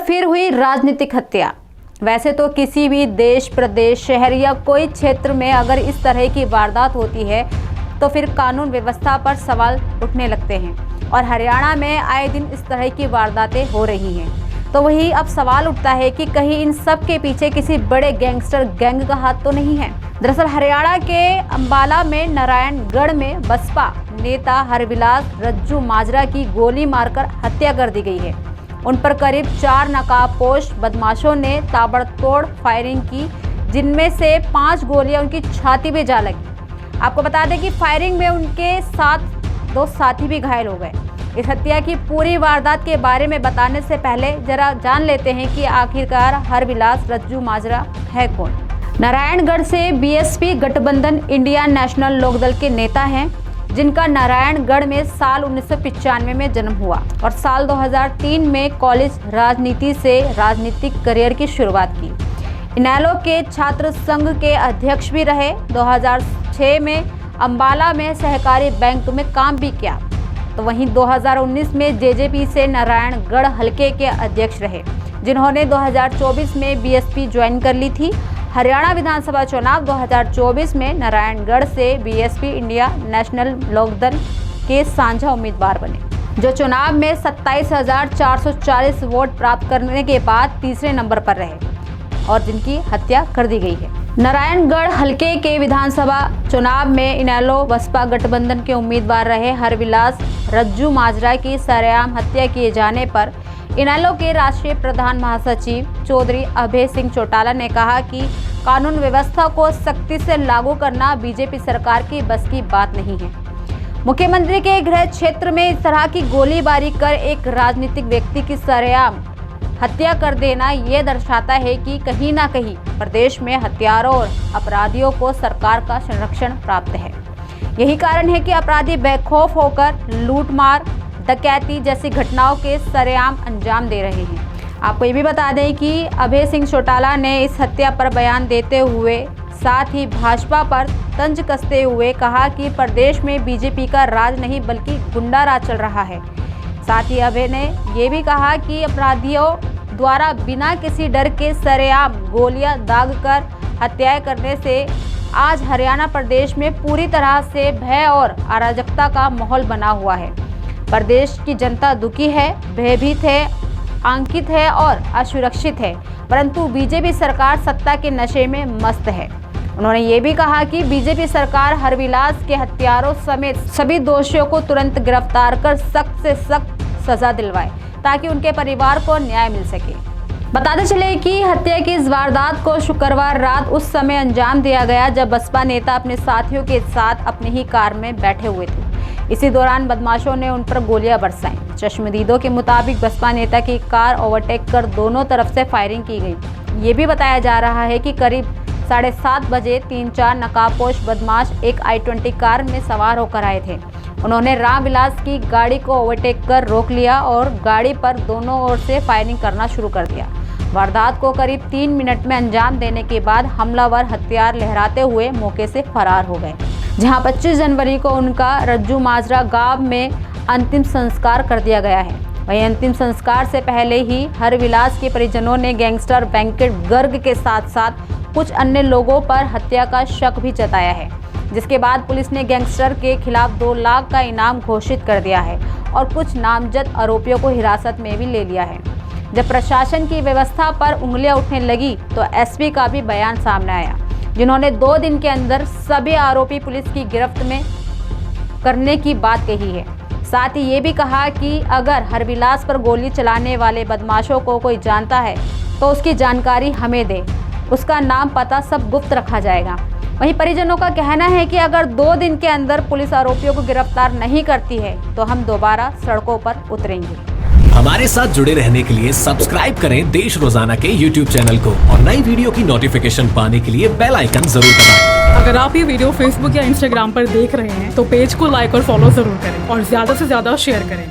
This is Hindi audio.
फिर हुई राजनीतिक हत्या। वैसे तो किसी भी देश, प्रदेश, शहर या कोई क्षेत्र में अगर इस तरह की वारदात होती है तो फिर कानून व्यवस्था पर सवाल उठने लगते हैं और हरियाणा में आए दिन इस तरह की वारदातें हो रही हैं। तो वही अब सवाल उठता है कि कहीं इन सब के पीछे किसी बड़े गैंगस्टर गैंग का हाथ तो नहीं है। दरअसल हरियाणा के अंबाला में नारायणगढ़ में बसपा नेता हरविलास रज्जू माजरा की गोली मारकर हत्या कर दी गई है। उन पर करीब 4 नकाबपोश बदमाशों ने ताबड़तोड़ फायरिंग की, जिनमें से 5 गोलियां उनकी छाती में जा लगी। आपको बता दें कि फायरिंग में उनके साथ 2 साथी भी घायल हो गए। इस हत्या की पूरी वारदात के बारे में बताने से पहले जरा जान लेते हैं कि आखिरकार हरविलास रज्जू माजरा है कौन। नारायणगढ़ से बीएसपी गठबंधन इंडिया नेशनल लोकदल के नेता हैं, जिनका नारायणगढ़ में साल 1995 में जन्म हुआ और साल 2003 में कॉलेज राजनीति से राजनीतिक करियर की शुरुआत की। इनेलो के छात्र संघ के अध्यक्ष भी रहे। 2006 में अंबाला में सहकारी बैंक में काम भी किया। तो वहीं 2019 में जेजेपी से नारायणगढ़ हलके के अध्यक्ष रहे, जिन्होंने 2024 में बीएसपी ज्वाइन कर ली थी। हरियाणा विधानसभा चुनाव 2024 में नारायणगढ़ से बीएसपी इंडिया नेशनल लोकदल के साझा उम्मीदवार बने, जो चुनाव में 27,440 वोट प्राप्त करने के बाद तीसरे नंबर पर रहे और जिनकी हत्या कर दी गई है। नारायणगढ़ हलके के विधानसभा चुनाव में इनेलो बसपा गठबंधन के उम्मीदवार रहे हरविलास रज्जू माजरा की सरेआम हत्या किए जाने पर इनेलो के राष्ट्रीय प्रधान महासचिव चौधरी अभय सिंह चौटाला ने कहा कि कानून व्यवस्था को सख्ती से लागू करना बीजेपी सरकार की बस की बात नहीं है। मुख्यमंत्री के गृह क्षेत्र में इस तरह की गोलीबारी कर एक राजनीतिक व्यक्ति की सरेआम हत्या कर देना ये दर्शाता है कि कहीं ना कहीं प्रदेश में हत्यारों और अपराधियों को सरकार का संरक्षण प्राप्त है। यही कारण है कि अपराधी बेखौफ होकर लूटमार, डकैती जैसी घटनाओं के सरेआम अंजाम दे रहे हैं। आपको ये भी बता दें कि अभय सिंह चौटाला ने इस हत्या पर बयान देते हुए साथ ही भाजपा पर तंज कसते हुए कहा कि प्रदेश में बीजेपी का राज नहीं बल्कि गुंडा राज चल रहा है। साथ ही अभय ने ये भी कहा कि अपराधियों द्वारा बिना किसी डर के सरेआम गोलियां दागकर हत्याएं करने से आज हरियाणा प्रदेश में पूरी तरह से भय और अराजकता का माहौल बना हुआ है। प्रदेश की जनता दुखी है, भयभीत है, आंकित है और असुरक्षित है, परंतु बीजेपी सरकार सत्ता के नशे में मस्त है। उन्होंने ये भी कहा कि बीजेपी सरकार हरविलास के हत्यारों समेत सभी दोषियों को तुरंत गिरफ्तार कर सख्त से सख्त सजा दिलवाए ताकि उनके परिवार को न्याय मिल सके। बताते चले कि हत्या की इस वारदात को शुक्रवार रात उस समय अंजाम दिया गया जब बसपा नेता अपने साथियों के साथ अपनी ही कार में बैठे हुए थे। इसी दौरान बदमाशों ने उन पर गोलियां बरसाईं। चश्मदीदों के मुताबिक बसपा नेता की कार ओवरटेक कर दोनों तरफ से फायरिंग की गई। ये भी बताया जा रहा है कि करीब 7:30 बजे 3-4 नकाबपोश बदमाश एक i20 कार में सवार होकर आए थे। उन्होंने रामविलास की गाड़ी को ओवरटेक कर रोक लिया और गाड़ी पर दोनों ओर से फायरिंग करना शुरू कर दिया। वारदात को करीब 3 मिनट में अंजाम देने के बाद हमलावर हथियार लहराते हुए मौके से फरार हो गए, जहां 25 जनवरी को उनका रज्जू माजरा गांव में अंतिम संस्कार कर दिया गया है। वहीं अंतिम संस्कार से पहले ही हरविलास के परिजनों ने गैंगस्टर वेंकट गर्ग के साथ साथ कुछ अन्य लोगों पर हत्या का शक भी जताया है, जिसके बाद पुलिस ने गैंगस्टर के खिलाफ 2 लाख का इनाम घोषित कर दिया है और कुछ नामजद आरोपियों को हिरासत में भी ले लिया है। जब प्रशासन की व्यवस्था पर उंगलियां उठने लगी तो एसपी का भी बयान सामने आया, जिन्होंने 2 दिन के अंदर सभी आरोपी पुलिस की गिरफ्त में करने की बात कही है। साथ ही ये भी कहा कि अगर हरविलास पर गोली चलाने वाले बदमाशों को कोई जानता है तो उसकी जानकारी हमें दे, उसका नाम पता सब गुप्त रखा जाएगा। वहीं परिजनों का कहना है कि अगर 2 दिन के अंदर पुलिस आरोपियों को गिरफ्तार नहीं करती है तो हम दोबारा सड़कों पर उतरेंगे। हमारे साथ जुड़े रहने के लिए सब्सक्राइब करें देश रोजाना के YouTube चैनल को और नई वीडियो की नोटिफिकेशन पाने के लिए बेल आइकन जरूर दबाएं। अगर आप ये वीडियो Facebook या Instagram पर देख रहे हैं तो पेज को लाइक और फॉलो जरूर करें और ज्यादा से ज्यादा शेयर करें।